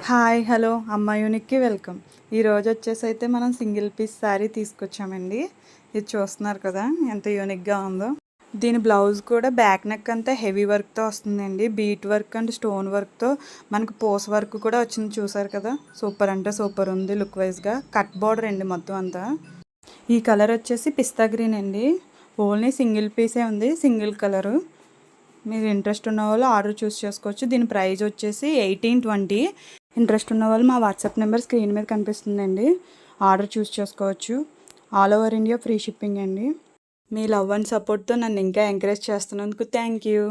Hi hello అమ్మ యూనిక్కి welcome. ఈరోజు వచ్చేసి అయితే మనం సింగిల్ పీస్ శారీ తీసుకొచ్చామండి. ఇది చూస్తున్నారు కదా ఎంత యూనిక్గా ఉందో. దీని బ్లౌజ్ కూడా బ్యాక్ నెక్ అంతా హెవీ వర్క్తో వస్తుందండి. బీట్ వర్క్ అండ్ స్టోన్ వర్క్తో మనకు పోస్ వర్క్ కూడా వచ్చింది, చూసారు కదా. సూపర్ అంటే సూపర్ ఉంది లుక్ వైజ్గా. కట్ బార్డర్ అండి మొత్తం అంతా. ఈ కలర్ వచ్చేసి పిస్తా గ్రీన్ అండి. ఓన్లీ సింగిల్ పీసే ఉంది, సింగిల్ కలరు. మీరు ఇంట్రెస్ట్ ఉన్న వాళ్ళు ఆర్డర్ చూస్ చేసుకోవచ్చు. దీని ప్రైస్ వచ్చేసి 1820. ఇంట్రెస్ట్ ఉన్న వాళ్ళు మా వాట్సాప్ నెంబర్ స్క్రీన్ మీద కనిపిస్తుందండి, ఆర్డర్ చూస్ చేసుకోవచ్చు. All over India free shipping అండి. మీ లవ్ అండ్ సపోర్ట్తో నన్ను ఇంకా ఎంకరేజ్ చేస్తున్నందుకు థ్యాంక్ యూ.